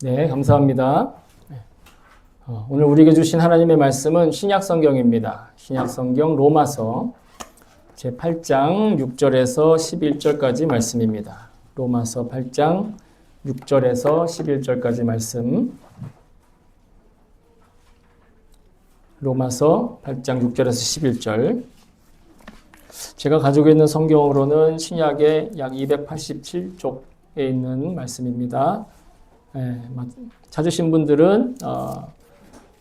네, 감사합니다. 오늘 우리에게 주신 하나님의 말씀은 신약성경입니다. 신약성경 로마서 제8장 6절에서 11절까지 말씀입니다. 로마서 8장 6절에서 11절까지 말씀. 로마서 8장 6절에서 11절. 제가 가지고 있는 성경으로는 신약의 약 287쪽에 있는 말씀입니다. 찾으신 분들은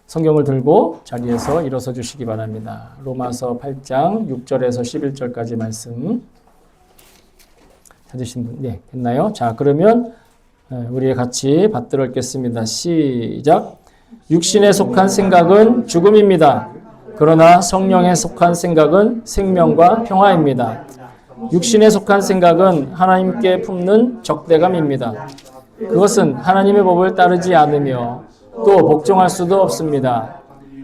성경을 들고 자리에서 일어서 주시기 바랍니다. 로마서 8장 6절에서 11절까지 말씀 찾으신 분, 네, 됐나요? 자, 그러면 우리 같이 받들어 읽겠습니다. 시작. 육신에 속한 생각은 죽음입니다. 그러나 성령에 속한 생각은 생명과 평화입니다. 육신에 속한 생각은 하나님께 품는 적대감입니다. 그것은 하나님의 법을 따르지 않으며 또 복종할 수도 없습니다.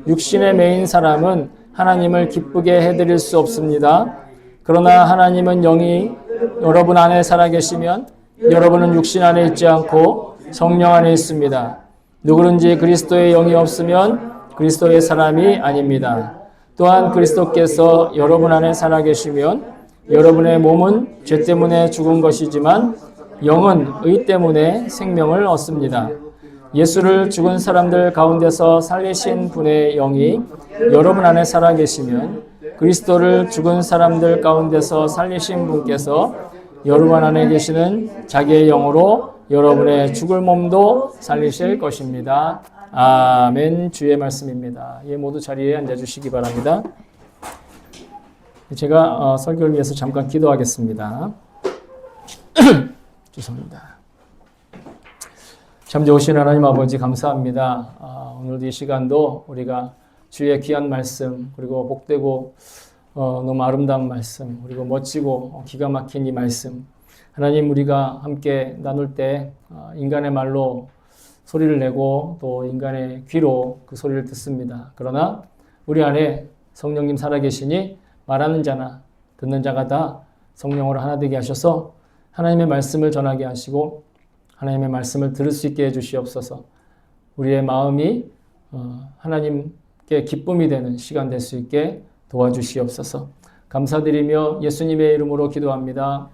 육신에 매인 사람은 하나님을 기쁘게 해드릴 수 없습니다. 그러나 하나님은 영이 여러분 안에 살아계시면 여러분은 육신 안에 있지 않고 성령 안에 있습니다. 누구든지 그리스도의 영이 없으면 그리스도의 사람이 아닙니다. 또한 그리스도께서 여러분 안에 살아계시면 여러분의 몸은 죄 때문에 죽은 것이지만 영은 의 때문에 생명을 얻습니다. 예수를 죽은 사람들 가운데서 살리신 분의 영이 여러분 안에 살아계시면 그리스도를 죽은 사람들 가운데서 살리신 분께서 여러분 안에 계시는 자기의 영으로 여러분의 죽을 몸도 살리실 것입니다. 아멘. 주의 말씀입니다. 예, 모두 자리에 앉아주시기 바랍니다. 제가 설교를 위해서 잠깐 기도하겠습니다. 죄송합니다. 참 좋으신 하나님 아버지 감사합니다. 오늘도 이 시간도 우리가 주의 귀한 말씀 그리고 복되고 너무 아름다운 말씀 그리고 멋지고 기가 막힌 이 말씀 하나님 우리가 함께 나눌 때 인간의 말로 소리를 내고 또 인간의 귀로 그 소리를 듣습니다. 그러나 우리 안에 성령님 살아계시니 말하는 자나 듣는 자가 다 성령으로 하나 되게 하셔서 하나님의 말씀을 전하게 하시고 하나님의 말씀을 들을 수 있게 해주시옵소서. 우리의 마음이 하나님께 기쁨이 되는 시간 될 수 있게 도와주시옵소서. 감사드리며 예수님의 이름으로 기도합니다.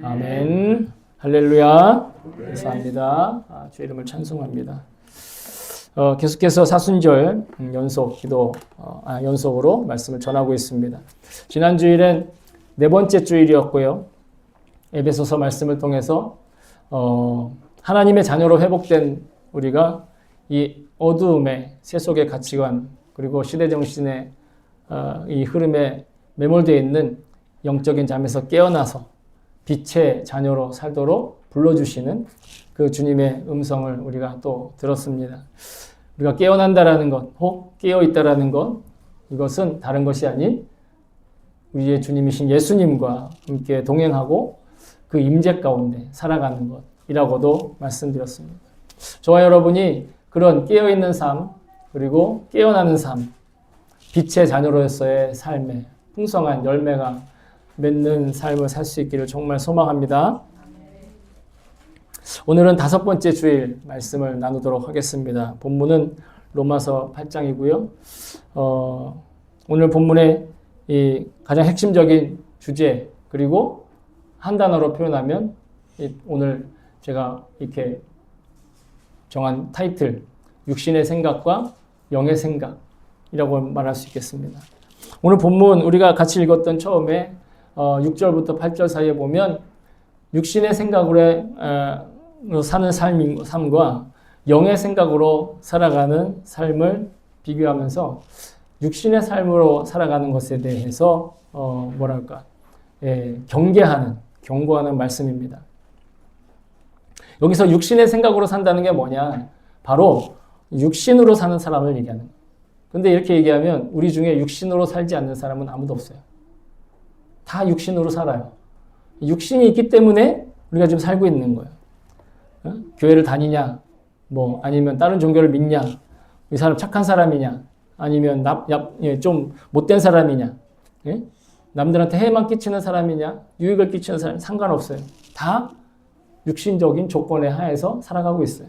아멘. 할렐루야. 감사합니다. 주의 이름을 찬송합니다. 계속해서 사순절 연속으로 말씀을 전하고 있습니다. 지난 주일엔 네 번째 주일이었고요. 에베소서 말씀을 통해서 하나님의 자녀로 회복된 우리가 이 어두움의 세속의 가치관 그리고 시대정신의 이 흐름에 매몰되어 있는 영적인 잠에서 깨어나서 빛의 자녀로 살도록 불러주시는 그 주님의 음성을 우리가 또 들었습니다. 우리가 깨어난다라는 것, 혹 깨어있다라는 것, 이것은 다른 것이 아닌 우리의 주님이신 예수님과 함께 동행하고 그 임재 가운데 살아가는 것이라고도 말씀드렸습니다. 저와 여러분이 그런 깨어있는 삶, 그리고 깨어나는 삶, 빛의 자녀로서의 삶에 풍성한 열매가 맺는 삶을 살 수 있기를 정말 소망합니다. 오늘은 5번째 주일 말씀을 나누도록 하겠습니다. 본문은 로마서 8장이고요. 오늘 본문의 이 가장 핵심적인 주제 그리고 한 단어로 표현하면 오늘 제가 이렇게 정한 타이틀 육신의 생각과 영의 생각이라고 말할 수 있겠습니다. 오늘 본문 우리가 같이 읽었던 처음에 6절부터 8절 사이에 보면 육신의 생각으로 사는 삶과 영의 생각으로 살아가는 삶을 비교하면서 육신의 삶으로 살아가는 것에 대해서 경고하는 말씀입니다. 여기서 육신의 생각으로 산다는 게 뭐냐? 바로 육신으로 사는 사람을 얘기하는 거예요. 근데 이렇게 얘기하면 우리 중에 육신으로 살지 않는 사람은 아무도 없어요. 다 육신으로 살아요. 육신이 있기 때문에 우리가 지금 살고 있는 거예요. 교회를 다니냐? 아니면 다른 종교를 믿냐? 이 사람 착한 사람이냐? 아니면 좀 못된 사람이냐? 예? 남들한테 해만 끼치는 사람이냐? 유익을 끼치는 사람 상관없어요. 다 육신적인 조건에 하에서 살아가고 있어요.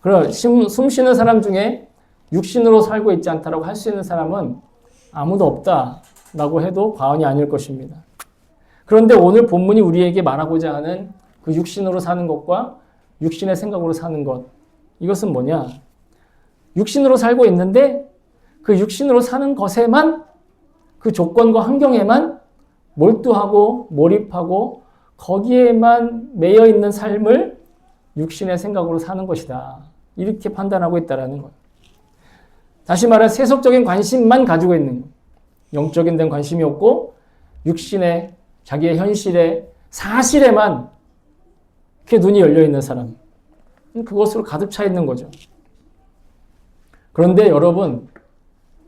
그럼 숨 쉬는 사람 중에 육신으로 살고 있지 않다라고 할 수 있는 사람은 아무도 없다라고 해도 과언이 아닐 것입니다. 그런데 오늘 본문이 우리에게 말하고자 하는 그 육신으로 사는 것과 육신의 생각으로 사는 것, 이것은 뭐냐? 육신으로 살고 있는데 그 육신으로 사는 것에만, 그 조건과 환경에만 몰두하고 몰입하고 거기에만 매여 있는 삶을 육신의 생각으로 사는 것이다. 이렇게 판단하고 있다는 거예요. 다시 말해 세속적인 관심만 가지고 있는 거예요. 영적인 데는 관심이 없고 육신의 자기의 현실의 사실에만 이렇게 눈이 열려 있는 사람, 그것으로 가득 차 있는 거죠. 그런데 여러분,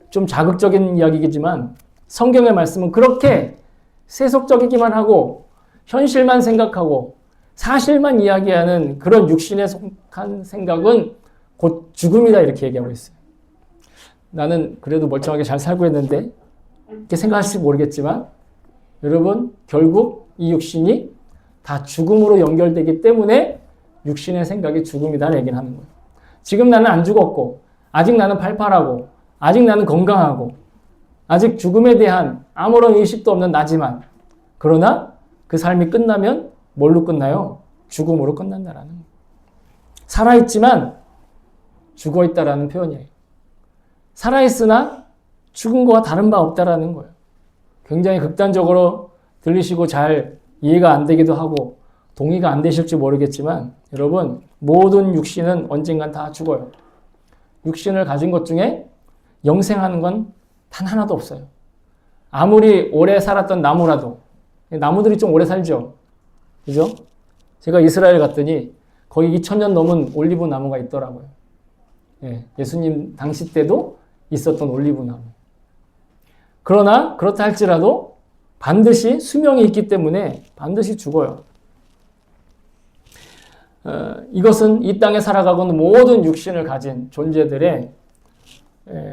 좀 자극적인 이야기이지만 성경의 말씀은 그렇게 세속적이기만 하고 현실만 생각하고 사실만 이야기하는 그런 육신에 속한 생각은 곧 죽음이다, 이렇게 얘기하고 있어요. 나는 그래도 멀쩡하게 잘 살고 있는데 이렇게 생각하실지 모르겠지만 여러분, 결국 이 육신이 다 죽음으로 연결되기 때문에 육신의 생각이 죽음이다 얘기를 하는 거예요. 지금 나는 안 죽었고 아직 나는 팔팔하고 아직 나는 건강하고 아직 죽음에 대한 아무런 의식도 없는 나지만, 그러나 그 삶이 끝나면 뭘로 끝나요? 죽음으로 끝난다라는 거예요. 살아있지만 죽어있다라는 표현이에요. 살아있으나 죽은 거와 다른 바 없다라는 거예요. 굉장히 극단적으로 들리시고 잘 이해가 안 되기도 하고 동의가 안 되실지 모르겠지만 여러분, 모든 육신은 언젠간 다 죽어요. 육신을 가진 것 중에 영생하는 건 단 하나도 없어요. 아무리 오래 살았던 나무라도, 나무들이 좀 오래 살죠. 그죠? 제가 이스라엘 갔더니 거의 2000년 넘은 올리브 나무가 있더라고요. 예수님 당시 때도 있었던 올리브 나무. 그러나 그렇다 할지라도 반드시 수명이 있기 때문에 반드시 죽어요. 이것은 이 땅에 살아가고는 모든 육신을 가진 존재들의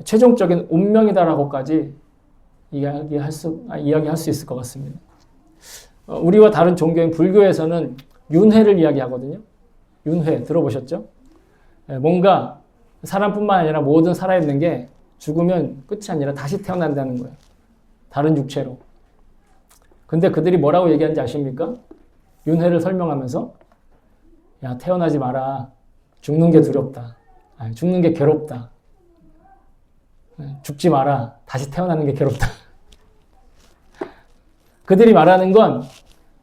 최종적인 운명이다라고까지 이야기할 수 있을 것 같습니다. 우리와 다른 종교인 불교에서는 윤회를 이야기하거든요. 윤회 들어보셨죠? 뭔가 사람뿐만 아니라 모든 살아있는 게 죽으면 끝이 아니라 다시 태어난다는 거예요. 다른 육체로. 근데 그들이 뭐라고 얘기하는지 아십니까? 윤회를 설명하면서 야, 태어나지 마라. 죽는 게 두렵다. 죽는 게 괴롭다. 죽지 마라. 다시 태어나는 게 괴롭다. 그들이 말하는 건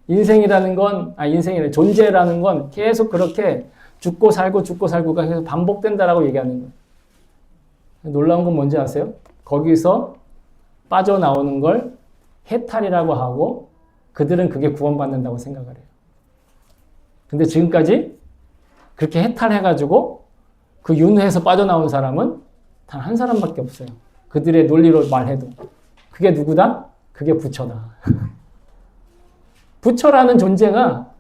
인생이라는 건, 존재라는 건 계속 그렇게 죽고 살고가 계속 반복된다라고 얘기하는 거예요. 놀라운 건 뭔지 아세요? 거기서 빠져나오는 걸 해탈이라고 하고 그들은 그게 구원받는다고 생각을 해요. 근데 지금까지 그렇게 해탈해가지고 그 윤회에서 빠져나온 사람은 단 한 사람밖에 없어요. 그들의 논리로 말해도. 그게 누구다? 그게 부처다. 부처라는 존재가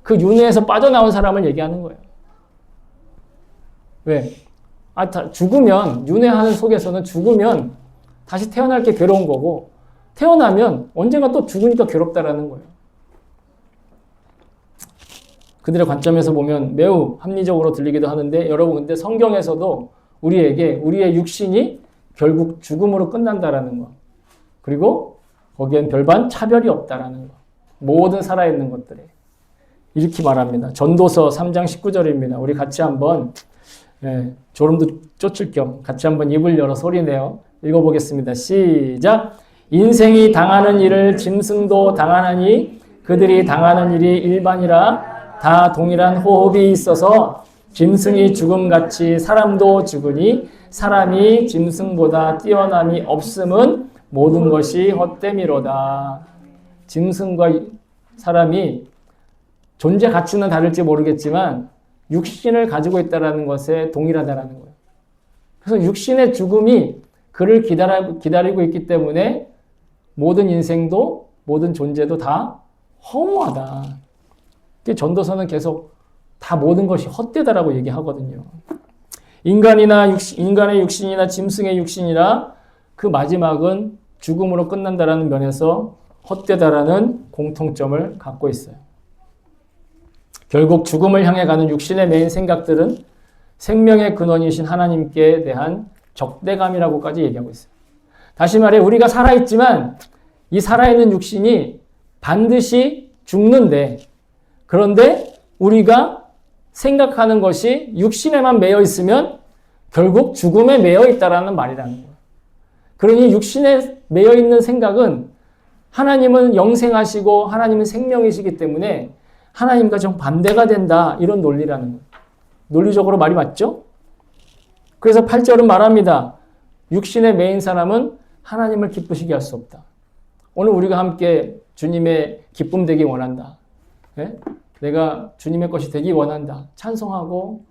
그 윤회에서 빠져나온 사람을 얘기하는 거예요. 왜? 죽으면, 윤회하는 속에서는 죽으면 다시 태어날 게 괴로운 거고, 태어나면 언젠가 또 죽으니까 괴롭다라는 거예요. 그들의 관점에서 보면 매우 합리적으로 들리기도 하는데, 여러분, 근데 성경에서도 우리에게 우리의 육신이 결국 죽음으로 끝난다라는 거, 그리고 거기엔 별반 차별이 없다라는 거, 모든 살아있는 것들에 이렇게 말합니다. 전도서 3장 19절입니다. 우리 같이 한번 졸음도 쫓을 겸 같이 한번 입을 열어 소리내어 읽어보겠습니다. 시작. 인생이 당하는 일을 짐승도 당하나니 그들이 당하는 일이 일반이라 다 동일한 호흡이 있어서 짐승이 죽음같이 사람도 죽으니 사람이 짐승보다 뛰어남이 없음은 모든 것이 헛됨이로다. 짐승과 사람이 존재 가치는 다를지 모르겠지만 육신을 가지고 있다는 것에 동일하다는 거예요. 그래서 육신의 죽음이 그를 기다리고 있기 때문에 모든 인생도 모든 존재도 다 허무하다. 전도서는 계속 다 모든 것이 헛되다라고 얘기하거든요. 인간의 육신이나 짐승의 육신이라 그 마지막은 죽음으로 끝난다라는 면에서 헛되다라는 공통점을 갖고 있어요. 결국 죽음을 향해 가는 육신의 메인 생각들은 생명의 근원이신 하나님께 대한 적대감이라고까지 얘기하고 있어요. 다시 말해 우리가 살아있지만 이 살아있는 육신이 반드시 죽는데, 그런데 우리가 생각하는 것이 육신에만 매여 있으면 결국 죽음에 매여 있다라는 말이라는 거예요. 그러니 육신에 매여 있는 생각은 하나님은 영생하시고 하나님은 생명이시기 때문에 하나님과 정반대가 된다, 이런 논리라는 거예요. 논리적으로 말이 맞죠? 그래서 8절은 말합니다. 육신에 매인 사람은 하나님을 기쁘시게 할 수 없다. 오늘 우리가 함께 주님의 기쁨 되기 원한다. 네? 내가 주님의 것이 되기 원한다. 찬송하고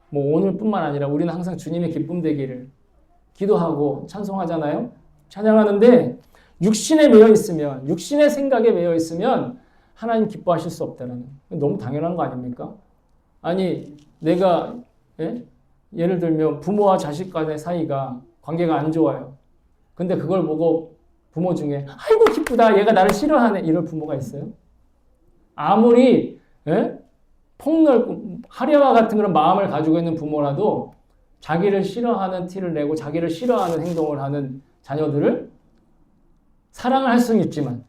뭐 오늘뿐만 아니라 우리는 항상 주님의 기쁨 되기를 기도하고 찬송하잖아요. 찬양하는데 육신에 매여 있으면, 육신의 생각에 매여 있으면 하나님 기뻐하실 수 없다는, 너무 당연한 거 아닙니까? 아니 내가 예를 들면 부모와 자식 간의 사이가 관계가 안 좋아요. 근데 그걸 보고 부모 중에 아이고 기쁘다, 얘가 나를 싫어하네, 이럴 부모가 있어요? 아무리 폭넓고 하려와 같은 그런 마음을 가지고 있는 부모라도 자기를 싫어하는 티를 내고 자기를 싫어하는 행동을 하는 자녀들을 사랑을 할 수는 있지만,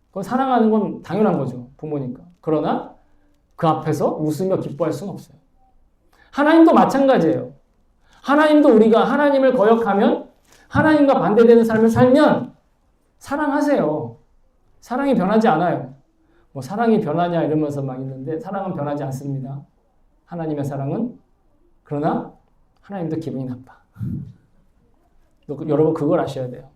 그건 사랑하는 건 당연한 거죠. 부모니까. 그러나 그 앞에서 웃으며 기뻐할 수는 없어요. 하나님도 마찬가지예요. 하나님도 우리가 하나님을 거역하면, 하나님과 반대되는 삶을 살면 사랑하세요. 사랑이 변하지 않아요. 뭐 사랑이 변하냐 이러면서 막 있는데 사랑은 변하지 않습니다. 하나님의 사랑은. 그러나 하나님도 기분이 나빠. 여러분 그걸 아셔야 돼요.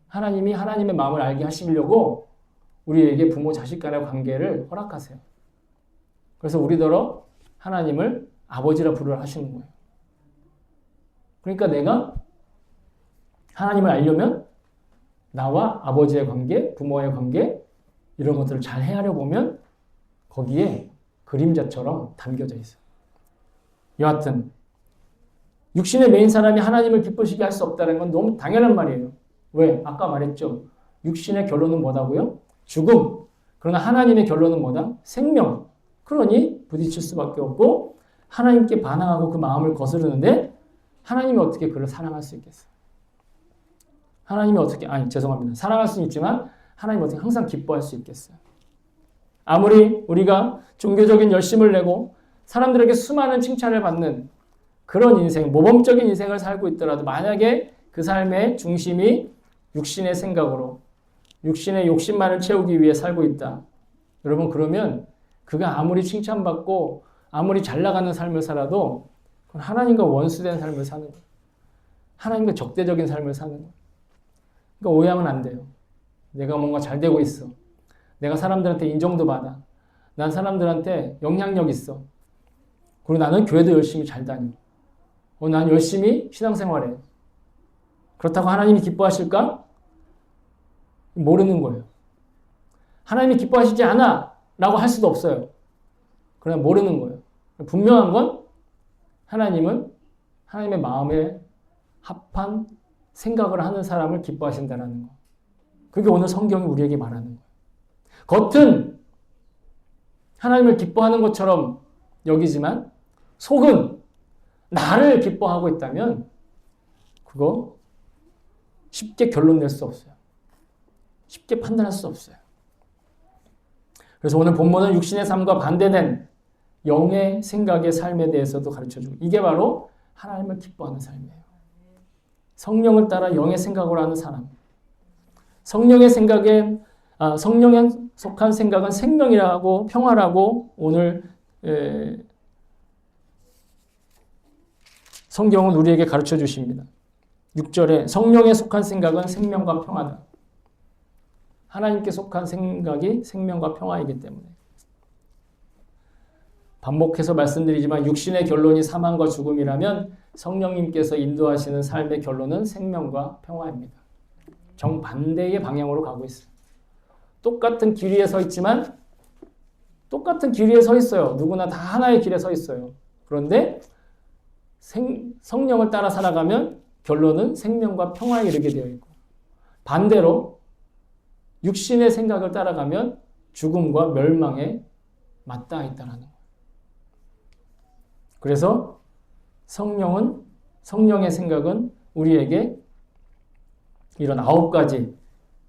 하나님이 하나님의 마음을 알게 하시려고 우리에게 부모 자식 간의 관계를 허락하세요. 그래서 우리더러 하나님을 아버지라 부르라 하시는 거예요. 그러니까 내가 하나님을 알려면 나와 아버지의 관계, 부모의 관계, 이런 것들을 잘 헤아려 보면 거기에 그림자처럼 담겨져 있어요. 여하튼 육신에 매인 사람이 하나님을 기쁘시게 할 수 없다는 건 너무 당연한 말이에요. 왜? 아까 말했죠. 육신의 결론은 뭐다고요? 죽음. 그러나 하나님의 결론은 뭐다? 생명. 그러니 부딪힐 수밖에 없고 하나님께 반항하고 그 마음을 거스르는데 하나님이 어떻게 그를 사랑할 수 있겠어요? 하나님이 어떻게, 죄송합니다. 사랑할 수는 있지만 하나님이 어떻게 항상 기뻐할 수 있겠어요? 아무리 우리가 종교적인 열심을 내고 사람들에게 수많은 칭찬을 받는 그런 인생, 모범적인 인생을 살고 있더라도 만약에 그 삶의 중심이 육신의 생각으로, 육신의 욕심만을 채우기 위해 살고 있다. 여러분 그러면 그가 아무리 칭찬받고 아무리 잘 나가는 삶을 살아도 그건 하나님과 원수된 삶을 사는 거예요. 하나님과 적대적인 삶을 사는 거예요. 그러니까 오해하면 안 돼요. 내가 뭔가 잘 되고 있어. 내가 사람들한테 인정도 받아. 난 사람들한테 영향력 있어. 그리고 나는 교회도 열심히 잘 다녀. 난 열심히 신앙생활해. 그렇다고 하나님이 기뻐하실까? 모르는 거예요. 하나님이 기뻐하시지 않아 라고 할 수도 없어요. 그냥 모르는 거예요. 분명한 건 하나님은 하나님의 마음에 합한 생각을 하는 사람을 기뻐하신다는 거. 그게 오늘 성경이 우리에게 말하는 거예요. 겉은 하나님을 기뻐하는 것처럼 여기지만 속은 나를 기뻐하고 있다면 그거 쉽게 결론 낼 수 없어요. 쉽게 판단할 수 없어요. 그래서 오늘 본문은 육신의 삶과 반대된 영의 생각의 삶에 대해서도 가르쳐주고, 이게 바로 하나님을 기뻐하는 삶이에요. 성령을 따라 영의 생각으로 하는 사람. 성령의 속한 생각은 생명이라고, 평화라고 오늘 성경은 우리에게 가르쳐 주십니다. 6절에 성령에 속한 생각은 생명과 평화다. 하나님께 속한 생각이 생명과 평화이기 때문에. 반복해서 말씀드리지만 육신의 결론이 사망과 죽음이라면 성령님께서 인도하시는 삶의 결론은 생명과 평화입니다. 정반대의 방향으로 가고 있어요. 똑같은 길 위에 서 있지만 똑같은 길 위에 서 있어요. 누구나 다 하나의 길에 서 있어요. 그런데 성령을 따라 살아가면 결론은 생명과 평화에 이르게 되어 있고, 반대로 육신의 생각을 따라가면 죽음과 멸망에 맞닿아 있다는 거예요. 그래서 성령의 생각은 우리에게 이런 9가지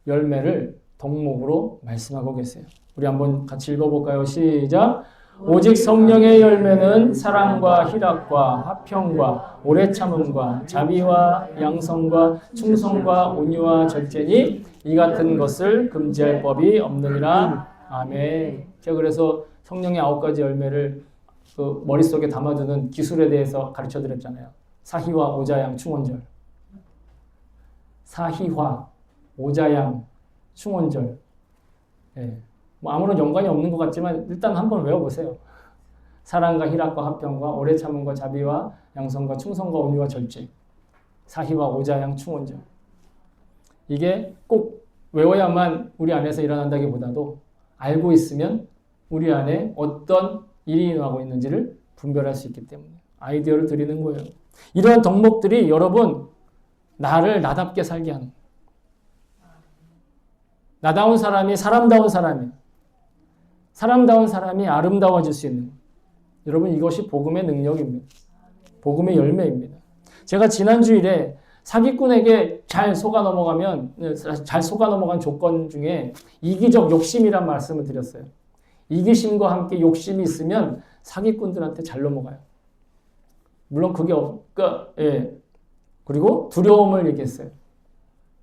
열매를 덕목으로 말씀하고 계세요. 우리 한번 같이 읽어볼까요? 시작! 오직 성령의 열매는 사랑과 희락과 화평과 오래 참음과 자비와 양성과 충성과 온유와 절제니 이 같은 것을 금지할 법이 없느니라. 아멘. 제가 그래서 성령의 9가지 열매를 그 머릿속에 담아두는 기술에 대해서 가르쳐 드렸잖아요. 사희화, 오자양, 충원절. 사희화, 오자양, 충원절. 예. 뭐 아무런 연관이 없는 것 같지만 일단 한번 외워보세요. 사랑과 희락과 화평과 오래 참음과 자비와 양성과 충성과 온유와 절제. 사희와 오자양 충원절. 이게 꼭 외워야만 우리 안에서 일어난다기보다도 알고 있으면 우리 안에 어떤 일이 일어나고 있는지를 분별할 수 있기 때문에 아이디어를 드리는 거예요. 이러한 덕목들이 여러분 나를 나답게 살게 하는 거예요. 나다운 사람이 사람다운 사람이 아름다워질 수 있는, 여러분 이것이 복음의 능력입니다. 복음의 열매입니다. 제가 지난 주일에 사기꾼에게 잘 속아 넘어간 조건 중에 이기적 욕심이란 말씀을 드렸어요. 이기심과 함께 욕심이 있으면 사기꾼들한테 잘 넘어가요. 물론 그게 그리고 두려움을 얘기했어요.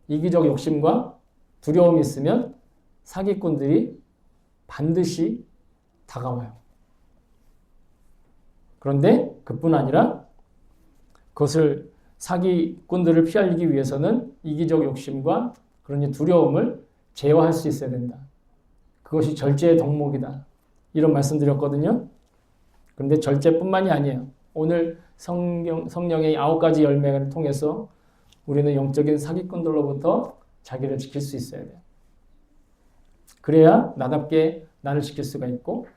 이기적 욕심과 두려움이 있으면 사기꾼들이 반드시 다가와요. 그런데 그뿐 아니라 그것을 사기꾼들을 피하기 위해서는 이기적 욕심과 그런 두려움을 제어할 수 있어야 된다. 그것이 절제의 덕목이다. 이런 말씀 드렸거든요. 그런데 절제뿐만이 아니에요. 오늘 성령의 9가지 열매를 통해서 우리는 영적인 사기꾼들로부터 자기를 지킬 수 있어야 돼요. 그래야 나답게 나를 지킬 수가 있고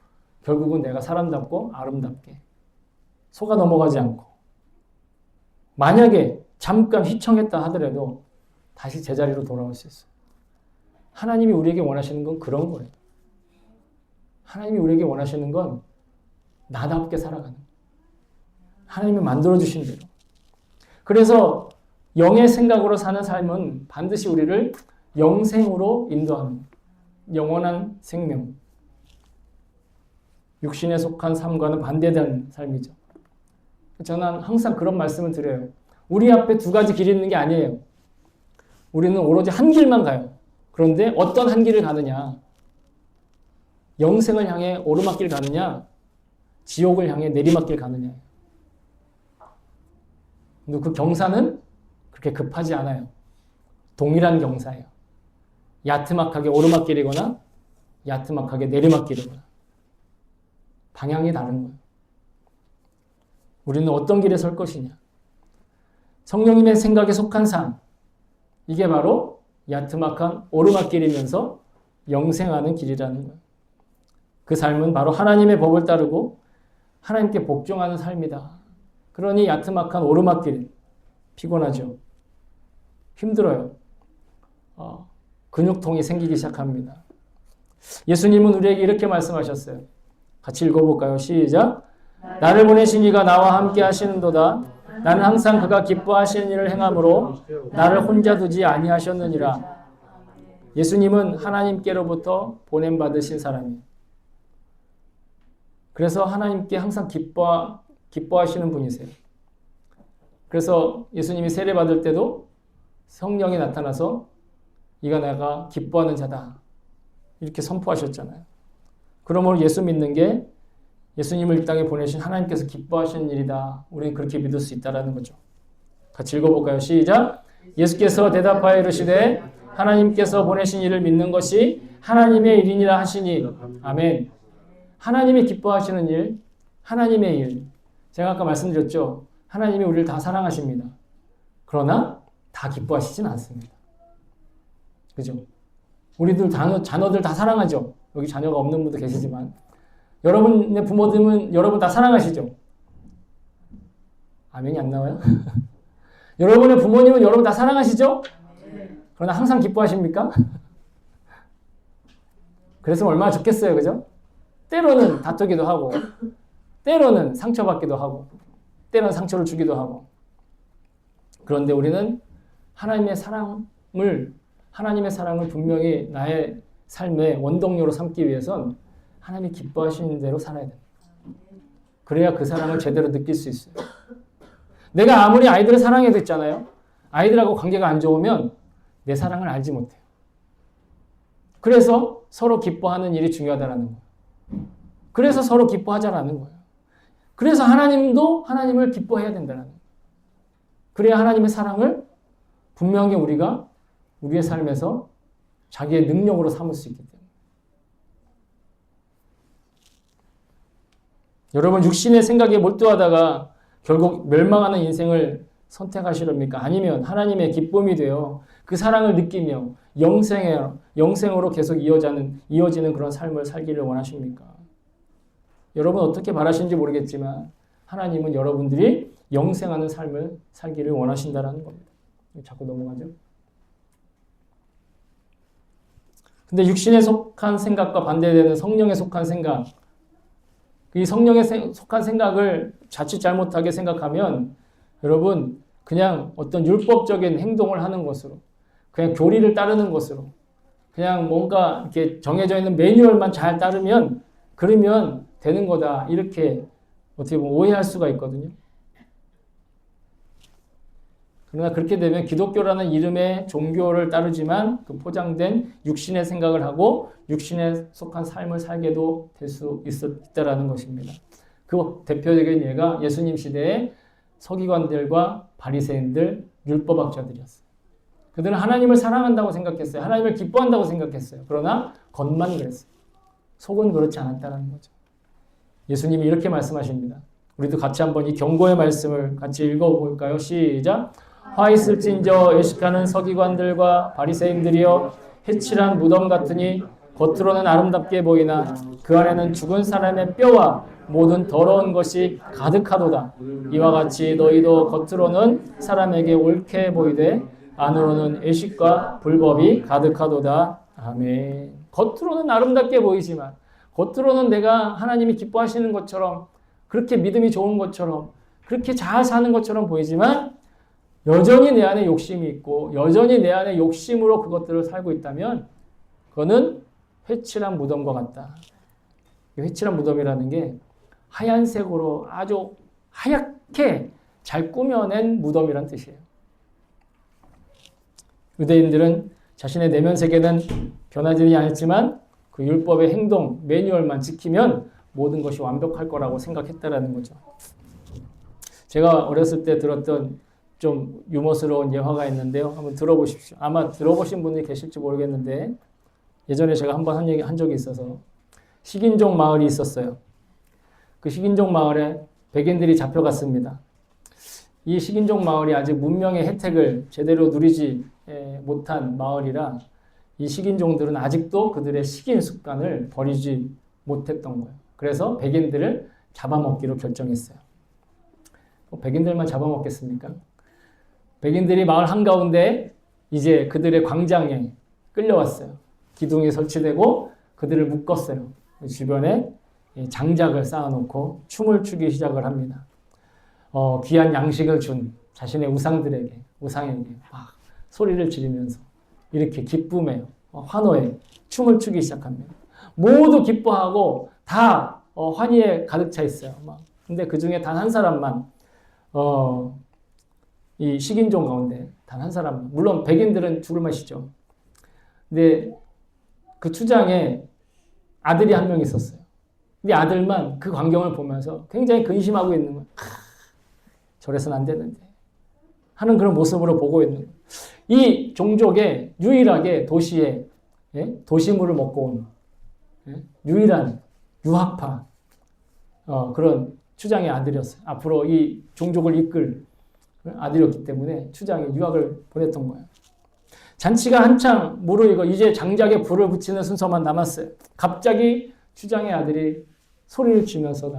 결국은 내가 사람답고 아름답게 속아 넘어가지 않고 만약에 잠깐 휘청했다 하더라도 다시 제자리로 돌아올 수 있어요. 하나님이 우리에게 원하시는 건 그런 거예요. 하나님이 우리에게 원하시는 건 나답게 살아가는 거예요. 하나님이 만들어주신 대로. 그래서 영의 생각으로 사는 삶은 반드시 우리를 영생으로 인도하는 영원한 생명. 육신에 속한 삶과는 반대되는 삶이죠. 저는 항상 그런 말씀을 드려요. 우리 앞에 2가지 길이 있는 게 아니에요. 우리는 오로지 한 길만 가요. 그런데 어떤 한 길을 가느냐? 영생을 향해 오르막길 가느냐? 지옥을 향해 내리막길 가느냐? 근데 그 경사는 그렇게 급하지 않아요. 동일한 경사예요. 야트막하게 오르막길이거나 야트막하게 내리막길이거나 방향이 다른 거예요. 우리는 어떤 길에 설 것이냐? 성령님의 생각에 속한 삶. 이게 바로 야트막한 오르막길이면서 영생하는 길이라는 거예요. 그 삶은 바로 하나님의 법을 따르고 하나님께 복종하는 삶이다. 그러니 야트막한 오르막길 피곤하죠. 힘들어요. 근육통이 생기기 시작합니다. 예수님은 우리에게 이렇게 말씀하셨어요. 같이 읽어볼까요? 시작! 나를 보내신 이가 나와 함께 하시는도다. 나는 항상 그가 기뻐하시는 일을 행함으로 나를 혼자 두지 아니하셨느니라. 예수님은 하나님께로부터 보냄받으신 사람이에요. 그래서 하나님께 항상 기뻐하시는 분이세요. 그래서 예수님이 세례받을 때도 성령이 나타나서 이가 내가 기뻐하는 자다. 이렇게 선포하셨잖아요. 그러므로 예수 믿는 게 예수님을 이 땅에 보내신 하나님께서 기뻐하시는 일이다. 우리는 그렇게 믿을 수 있다는 거죠. 같이 읽어볼까요? 시작! 예수께서 대답하여 이르시되 하나님께서 보내신 이를 믿는 것이 하나님의 일이니라 하시니. 아멘. 하나님이 기뻐하시는 일, 하나님의 일. 제가 아까 말씀드렸죠. 하나님이 우리를 다 사랑하십니다. 그러나 다 기뻐하시진 않습니다. 그죠? 우리들 자녀들 다 사랑하죠. 여기 자녀가 없는 분도 계시지만 여러분의 부모님은 여러분 다 사랑하시죠? 아멘이 안 나와요? 여러분의 부모님은 여러분 다 사랑하시죠? 그러나 항상 기뻐하십니까? 그래서 얼마나 좋겠어요. 그죠? 때로는 다투기도 하고 때로는 상처받기도 하고 때로는 상처를 주기도 하고 그런데 우리는 하나님의 사랑을 분명히 나의 삶의 원동력으로 삼기 위해선 하나님이 기뻐하시는 대로 살아야 됩니다. 그래야 그 사랑을 제대로 느낄 수 있어요. 내가 아무리 아이들을 사랑해도 있잖아요. 아이들하고 관계가 안 좋으면 내 사랑을 알지 못해요. 그래서 서로 기뻐하는 일이 중요하다는 거예요. 그래서 서로 기뻐하자라는 거예요. 그래서 하나님도 하나님을 기뻐해야 된다는 거예요. 그래야 하나님의 사랑을 분명히 우리가 우리의 삶에서 자기의 능력으로 삼을 수 있기 때문에. 여러분 육신의 생각에 몰두하다가 결국 멸망하는 인생을 선택하시렵니까? 아니면 하나님의 기쁨이 되어 그 사랑을 느끼며 영생으로 계속 이어지는 그런 삶을 살기를 원하십니까? 여러분 어떻게 바라시는지 모르겠지만 하나님은 여러분들이 영생하는 삶을 살기를 원하신다는 겁니다. 자꾸 넘어가죠. 근데 육신에 속한 생각과 반대되는 성령에 속한 생각, 이 성령에 속한 생각을 자칫 잘못하게 생각하면 여러분 그냥 어떤 율법적인 행동을 하는 것으로 그냥 교리를 따르는 것으로 그냥 뭔가 이렇게 정해져 있는 매뉴얼만 잘 따르면 그러면 되는 거다 이렇게 어떻게 보면 오해할 수가 있거든요. 그러나 그렇게 되면 기독교라는 이름의 종교를 따르지만 그 포장된 육신의 생각을 하고 육신에 속한 삶을 살게도 될 수 있다라는 것입니다. 그 대표적인 예가 예수님 시대의 서기관들과 바리새인들, 율법학자들이었어요. 그들은 하나님을 사랑한다고 생각했어요. 하나님을 기뻐한다고 생각했어요. 그러나 겉만 그랬어요. 속은 그렇지 않았다는 거죠. 예수님이 이렇게 말씀하십니다. 우리도 같이 한번 이 경고의 말씀을 같이 읽어볼까요? 시작! 화 있을진저 의식하는 서기관들과 바리새인들이여 해칠한 무덤 같으니 겉으로는 아름답게 보이나 그 안에는 죽은 사람의 뼈와 모든 더러운 것이 가득하도다. 이와 같이 너희도 겉으로는 사람에게 옳게 보이되 안으로는 애식과 불법이 가득하도다. 아멘. 겉으로는 아름답게 보이지만 겉으로는 내가 하나님이 기뻐하시는 것처럼 그렇게 믿음이 좋은 것처럼 그렇게 잘 사는 것처럼 보이지만 여전히 내 안에 욕심이 있고 여전히 내 안에 욕심으로 그것들을 살고 있다면 그거는 회칠한 무덤과 같다. 회칠한 무덤이라는 게 하얀색으로 아주 하얗게 잘 꾸며낸 무덤이란 뜻이에요. 유대인들은 자신의 내면 세계는 변하지 않았지만 그 율법의 행동, 매뉴얼만 지키면 모든 것이 완벽할 거라고 생각했다라는 거죠. 제가 어렸을 때 들었던 좀 유머스러운 예화가 있는데요. 한번 들어보십시오. 아마 들어보신 분이 계실지 모르겠는데 예전에 제가 한번 한 얘기 한 적이 있어서 식인종 마을이 있었어요. 그 식인종 마을에 백인들이 잡혀갔습니다. 이 식인종 마을이 아직 문명의 혜택을 제대로 누리지 못한 마을이라 이 식인종들은 아직도 그들의 식인 습관을 버리지 못했던 거예요. 그래서 백인들을 잡아먹기로 결정했어요. 백인들만 잡아먹겠습니까? 백인들이 마을 한가운데 이제 그들의 광장에 끌려왔어요. 기둥이 설치되고 그들을 묶었어요. 주변에 장작을 쌓아놓고 춤을 추기 시작을 합니다. 귀한 양식을 준 자신의 우상에게 막 소리를 지르면서 이렇게 기쁨에 환호에 춤을 추기 시작합니다. 모두 기뻐하고 다 환희에 가득 차 있어요. 근데 그 중에 단 한 사람만 이 식인종 가운데 단 한 사람, 물론 백인들은 죽을 맛이죠. 근데 그 추장에 아들이 한 명 있었어요. 근데 아들만 그 광경을 보면서 굉장히 근심하고 있는 거예요. 저래서는 안 되는데 하는 그런 모습으로 보고 있는 거예요. 이 종족에 유일하게 도시에 도시물을 먹고 온 유일한 유학파 그런 추장의 아들이었어요. 앞으로 이 종족을 이끌 아들이었기 때문에 추장이 유학을 보냈던 거예요. 잔치가 한창 무르익어 이제 장작에 불을 붙이는 순서만 남았어요. 갑자기 추장의 아들이 소리를 지면서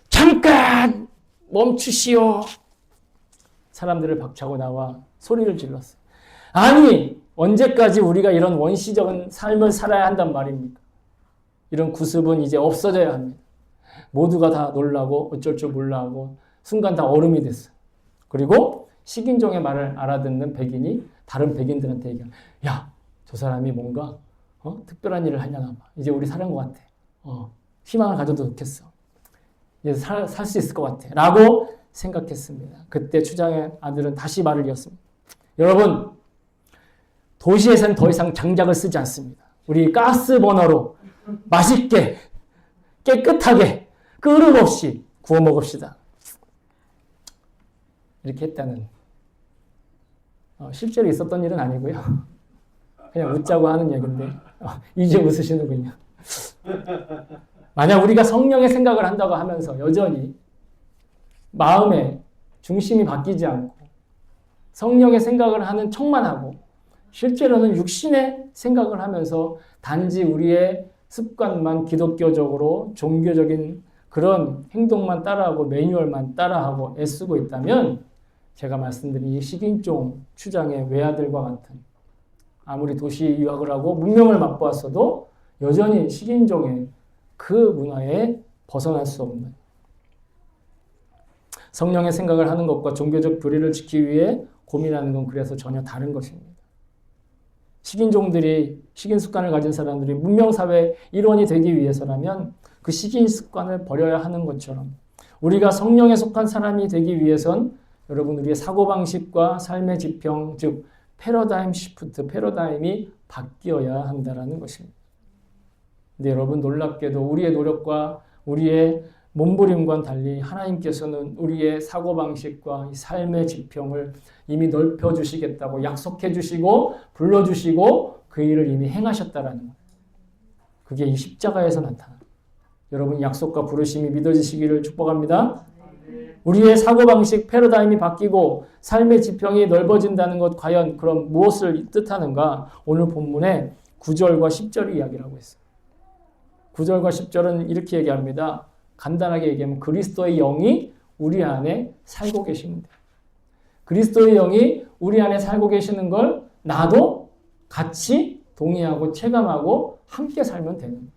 잠깐 멈추시오. 사람들을 박차고 나와 소리를 질렀어요. 아니 언제까지 우리가 이런 원시적인 삶을 살아야 한단 말입니까? 이런 구습은 이제 없어져야 합니다. 모두가 다 놀라고 어쩔 줄 몰라 하고 순간 다 얼음이 됐어. 그리고 식인종의 말을 알아듣는 백인이 다른 백인들한테 얘기해. 야, 저 사람이 뭔가 특별한 일을 하려나 봐. 이제 우리 사는 것 같아. 희망을 가져도 좋겠어. 이제 살 수 있을 것 같아. 라고 생각했습니다. 그때 추장의 아들은 다시 말을 이었습니다. 여러분, 도시에서는 더 이상 장작을 쓰지 않습니다. 우리 가스 버너로 맛있게, 깨끗하게, 끓음 없이 구워 먹읍시다. 이렇게 했다는. 실제로 있었던 일은 아니고요. 그냥 웃자고 하는 얘기인데 이제 웃으시는군요. 만약 우리가 성령의 생각을 한다고 하면서 여전히 마음의 중심이 바뀌지 않고 성령의 생각을 하는 척만 하고 실제로는 육신의 생각을 하면서 단지 우리의 습관만 기독교적으로 종교적인 그런 행동만 따라하고 매뉴얼만 따라하고 애쓰고 있다면 제가 말씀드린 이 식인종 추장의 외아들과 같은 아무리 도시 유학을 하고 문명을 맛보았어도 여전히 식인종의 그 문화에 벗어날 수 없는 성령의 생각을 하는 것과 종교적 교리를 지키기 위해 고민하는 건 그래서 전혀 다른 것입니다. 식인종들이 식인 습관을 가진 사람들이 문명사회의 일원이 되기 위해서라면 그 식인 습관을 버려야 하는 것처럼 우리가 성령에 속한 사람이 되기 위해선 여러분 우리의 사고방식과 삶의 지평 즉 패러다임 시프트, 패러다임이 바뀌어야 한다는 것입니다. 근데 여러분 놀랍게도 우리의 노력과 우리의 몸부림과는 달리 하나님께서는 우리의 사고방식과 삶의 지평을 이미 넓혀주시겠다고 약속해주시고 불러주시고 그 일을 이미 행하셨다라는 거예요. 그게 이 십자가에서 나타나요. 여러분 약속과 부르심이 믿어지시기를 축복합니다. 우리의 사고방식 패러다임이 바뀌고 삶의 지평이 넓어진다는 것 과연 그럼 무엇을 뜻하는가? 오늘 본문에 9절과 10절이 이야기를 하고 있어요. 9절과 10절은 이렇게 얘기합니다. 간단하게 얘기하면 그리스도의 영이 우리 안에 살고 계십니다. 그리스도의 영이 우리 안에 살고 계시는 걸 나도 같이 동의하고 체감하고 함께 살면 되는 거예요.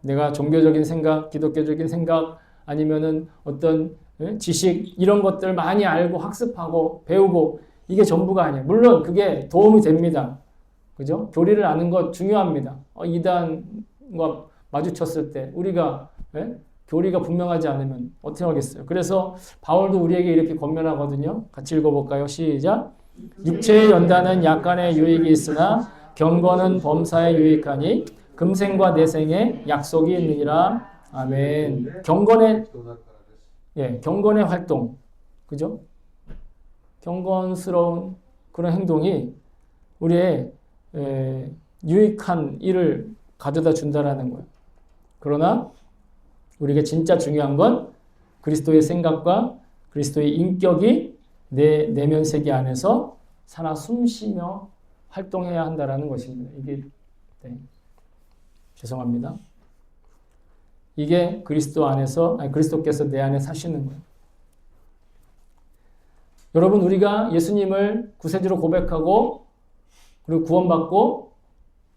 내가 종교적인 생각, 기독교적인 생각 아니면은 어떤 지식 이런 것들 많이 알고 학습하고 배우고 이게 전부가 아니에요. 물론 그게 도움이 됩니다. 그죠? 교리를 아는 것 중요합니다. 이단과 마주쳤을 때 우리가 교리가 분명하지 않으면 어떻게 하겠어요? 그래서 바울도 우리에게 이렇게 권면하거든요. 같이 읽어볼까요? 시작. 육체의 연단은 약간의 유익이 있으나 경건은 범사에 유익하니 금생과 내생에 약속이 있느니라. 아멘. 경건의 활동, 그죠? 경건스러운 그런 행동이 우리의 유익한 일을 가져다 준다라는 거예요. 그러나 우리에게 진짜 중요한 건 그리스도의 생각과 그리스도의 인격이 내 내면 세계 안에서 살아 숨쉬며 활동해야 한다라는 것입니다. 이게 죄송합니다. 이게 그리스도께서 내 안에 사시는 거예요. 여러분 우리가 예수님을 구세주로 고백하고 그리고 구원받고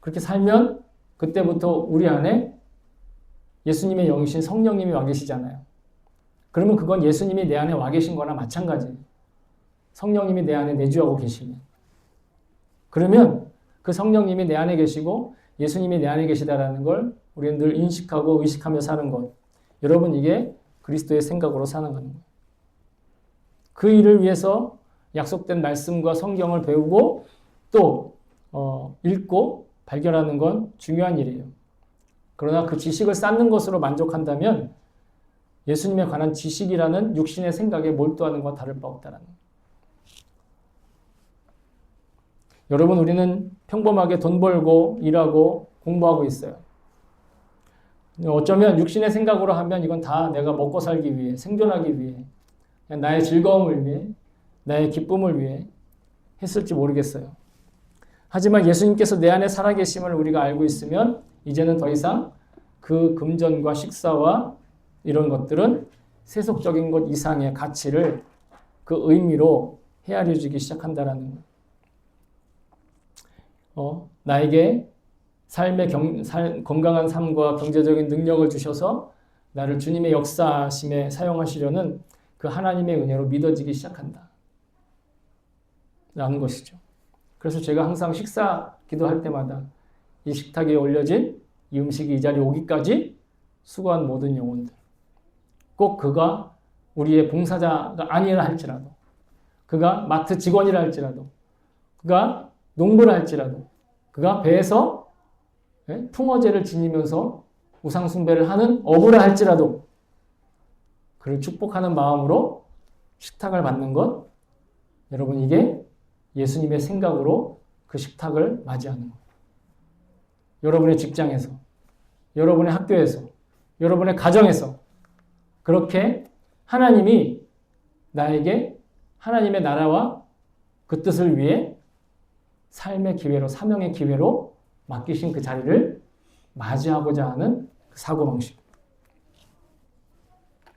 그렇게 살면 그때부터 우리 안에 예수님의 영이신 성령님이 와 계시잖아요. 그러면 그건 예수님이 내 안에 와 계신 거나 마찬가지예요. 성령님이 내 안에 내주하고 계시면. 그러면 그 성령님이 내 안에 계시고 예수님이 내 안에 계시다라는 걸 우리는 늘 인식하고 의식하며 사는 것. 여러분 이게 그리스도의 생각으로 사는 거예요. 그 일을 위해서 약속된 말씀과 성경을 배우고 또 읽고 발견하는 건 중요한 일이에요. 그러나 그 지식을 쌓는 것으로 만족한다면 예수님에 관한 지식이라는 육신의 생각에 몰두하는 것과 다를 바 없다는 거예요. 여러분 우리는 평범하게 돈 벌고 일하고 공부하고 있어요. 어쩌면 육신의 생각으로 하면 이건 다 내가 먹고 살기 위해 생존하기 위해 나의 즐거움을 위해 나의 기쁨을 위해 했을지 모르겠어요. 하지만 예수님께서 내 안에 살아계심을 우리가 알고 있으면 이제는 더 이상 그 금전과 식사와 이런 것들은 세속적인 것 이상의 가치를 그 의미로 헤아려주기 시작한다라는 거예요. 나에게 삶의 건강한 삶과 경제적인 능력을 주셔서 나를 주님의 역사심에 사용하시려는 그 하나님의 은혜로 믿어지기 시작한다. 라는 것이죠. 그래서 제가 항상 식사 기도할 때마다 이 식탁에 올려진 이 음식이 이 자리에 오기까지 수고한 모든 영혼들, 꼭 그가 우리의 봉사자가 아니라 할지라도, 그가 마트 직원이라 할지라도, 그가 농부라 할지라도, 그가 배에서 풍어제를 지니면서 우상숭배를 하는 어부라 할지라도 그를 축복하는 마음으로 식탁을 받는 것, 여러분 이게 예수님의 생각으로 그 식탁을 맞이하는 거예요. 여러분의 직장에서, 여러분의 학교에서, 여러분의 가정에서 그렇게 하나님이 나에게 하나님의 나라와 그 뜻을 위해 삶의 기회로, 사명의 기회로 맡기신 그 자리를 맞이하고자 하는 그 사고방식.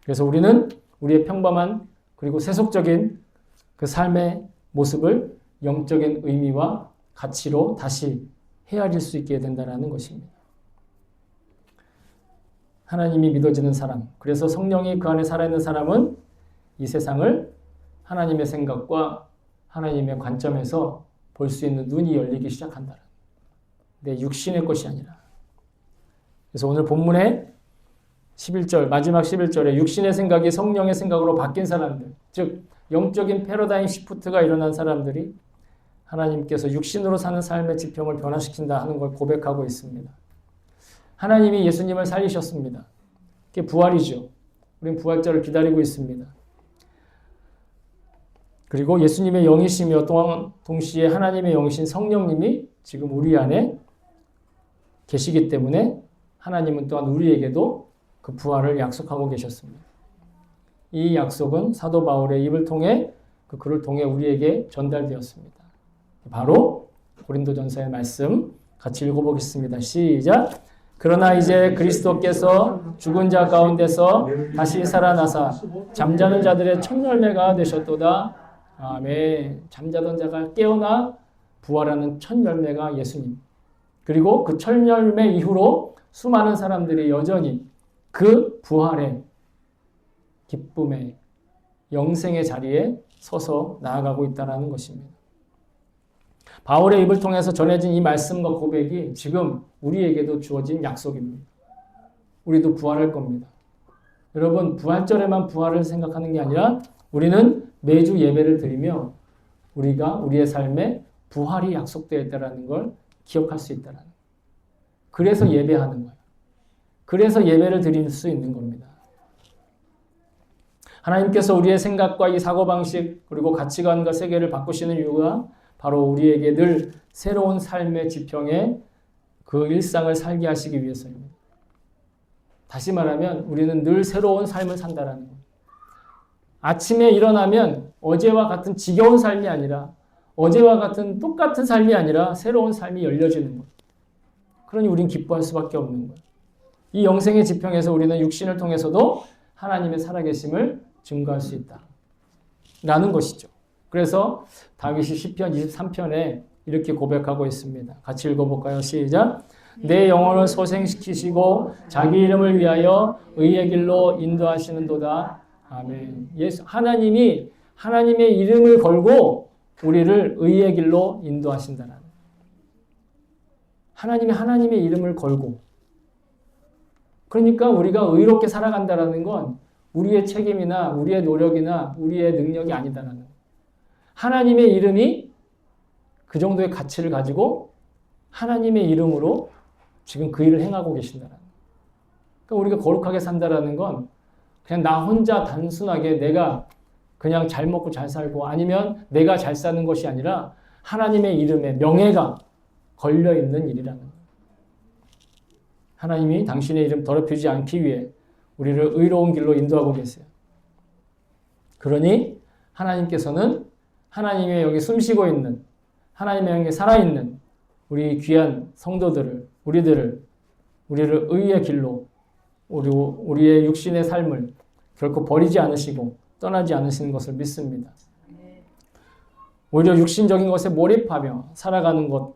그래서 우리는 우리의 평범한 그리고 세속적인 그 삶의 모습을 영적인 의미와 가치로 다시 헤아릴 수 있게 된다는 것입니다. 하나님이 믿어지는 사람, 그래서 성령이 그 안에 살아있는 사람은 이 세상을 하나님의 생각과 하나님의 관점에서 볼 수 있는 눈이 열리기 시작한다. 내 육신의 것이 아니라. 그래서 오늘 본문의 11절, 마지막 11절에 육신의 생각이 성령의 생각으로 바뀐 사람들, 즉 영적인 패러다임 시프트가 일어난 사람들이 하나님께서 육신으로 사는 삶의 지평을 변화시킨다 하는 걸 고백하고 있습니다. 하나님이 예수님을 살리셨습니다. 그게 부활이죠. 우리는 부활절을 기다리고 있습니다. 그리고 예수님의 영이시며 또한 동시에 하나님의 영이신 성령님이 지금 우리 안에 계시기 때문에 하나님은 또한 우리에게도 그 부활을 약속하고 계셨습니다. 이 약속은 사도 바울의 입을 통해 그 글을 통해 우리에게 전달되었습니다. 바로 고린도전서의 말씀 같이 읽어보겠습니다. 시작. 그러나 이제 그리스도께서 죽은 자 가운데서 다시 살아나사 잠자는 자들의 첫 열매가 되셨도다. 아멘. 잠자던 자가 깨어나 부활하는 첫 열매가 예수님. 그리고 그 첫 열매 이후로 수많은 사람들이 여전히 그 부활의 기쁨의 영생의 자리에 서서 나아가고 있다는 것입니다. 바울의 입을 통해서 전해진 이 말씀과 고백이 지금 우리에게도 주어진 약속입니다. 우리도 부활할 겁니다. 여러분, 부활절에만 부활을 생각하는 게 아니라 우리는 매주 예배를 드리며 우리가 우리의 삶에 부활이 약속되어 있다는 걸 기억할 수 있다는 거예요. 그래서 예배하는 거예요. 그래서 예배를 드릴 수 있는 겁니다. 하나님께서 우리의 생각과 이 사고방식 그리고 가치관과 세계를 바꾸시는 이유가 바로 우리에게 늘 새로운 삶의 지평에 그 일상을 살게 하시기 위해서입니다. 다시 말하면 우리는 늘 새로운 삶을 산다는 거예요. 아침에 일어나면 어제와 같은 지겨운 삶이 아니라 어제와 같은 똑같은 삶이 아니라 새로운 삶이 열려지는 거예요. 그러니 우린 기뻐할 수밖에 없는 거예요. 이 영생의 지평에서 우리는 육신을 통해서도 하나님의 살아계심을 증거할 수 있다. 라는 것이죠. 그래서 다윗이 시편 23편에 이렇게 고백하고 있습니다. 같이 읽어볼까요? 시작. 내 영혼을 소생시키시고 자기 이름을 위하여 의의 길로 인도하시는도다. 아멘. 하나님이 하나님의 이름을 걸고 우리를 의의 길로 인도하신다는. 하나님이 하나님의 이름을 걸고. 그러니까 우리가 의롭게 살아간다는 건 우리의 책임이나 우리의 노력이나 우리의 능력이 아니다라는 거예요. 하나님의 이름이 그 정도의 가치를 가지고 하나님의 이름으로 지금 그 일을 행하고 계신다는 거예요. 그러니까 우리가 거룩하게 산다라는 건 그냥 나 혼자 단순하게 내가 그냥 잘 먹고 잘 살고 아니면 내가 잘 사는 것이 아니라 하나님의 이름에 명예가 걸려있는 일이라는 거예요. 하나님이 당신의 이름 더럽히지 않기 위해 우리를 의로운 길로 인도하고 계세요. 그러니 하나님께서는 하나님의 여기 숨쉬고 있는 하나님의 영에 살아있는 우리 귀한 성도들을 우리를 의의 길로 우리의 육신의 삶을 결코 버리지 않으시고 떠나지 않으시는 것을 믿습니다. 오히려 육신적인 것에 몰입하며 살아가는 것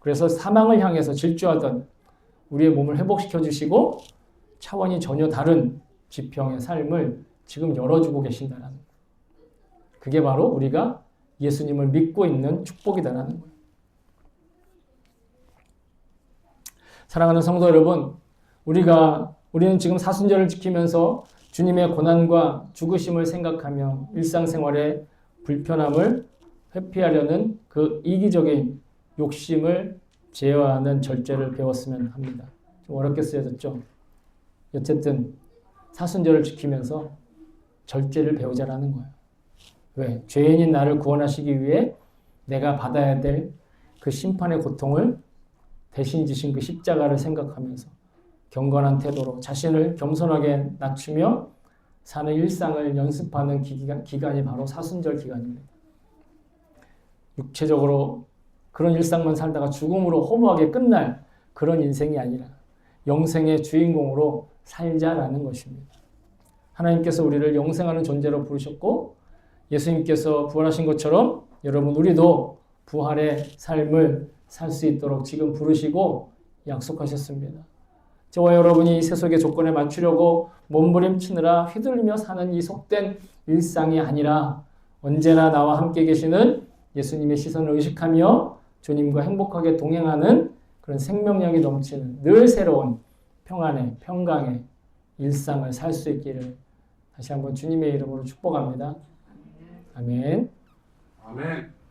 그래서 사망을 향해서 질주하던 우리의 몸을 회복시켜 주시고 차원이 전혀 다른 지평의 삶을 지금 열어주고 계신다는 거예요. 그게 바로 우리가 예수님을 믿고 있는 축복이다라는 거예요. 사랑하는 성도 여러분, 우리는 지금 사순절을 지키면서 주님의 고난과 죽으심을 생각하며 일상생활의 불편함을 회피하려는 그 이기적인 욕심을 제어하는 절제를 배웠으면 합니다. 좀 어렵게 쓰여졌죠? 어쨌든 사순절을 지키면서 절제를 배우자라는 거예요. 왜? 죄인인 나를 구원하시기 위해 내가 받아야 될 그 심판의 고통을 대신 지신 그 십자가를 생각하면서 경건한 태도로 자신을 겸손하게 낮추며 사는 일상을 연습하는 기간이 바로 사순절 기간입니다. 육체적으로 그런 일상만 살다가 죽음으로 허무하게 끝날 그런 인생이 아니라 영생의 주인공으로 살자라는 것입니다. 하나님께서 우리를 영생하는 존재로 부르셨고 예수님께서 부활하신 것처럼 여러분 우리도 부활의 삶을 살 수 있도록 지금 부르시고 약속하셨습니다. 저와 여러분이 이 세속의 조건에 맞추려고 몸부림치느라 휘둘리며 사는 이 속된 일상이 아니라 언제나 나와 함께 계시는 예수님의 시선을 의식하며 주님과 행복하게 동행하는 그런 생명력이 넘치는 늘 새로운 평안의 평강의 일상을 살 수 있기를 다시 한번 주님의 이름으로 축복합니다. 아멘. 아멘.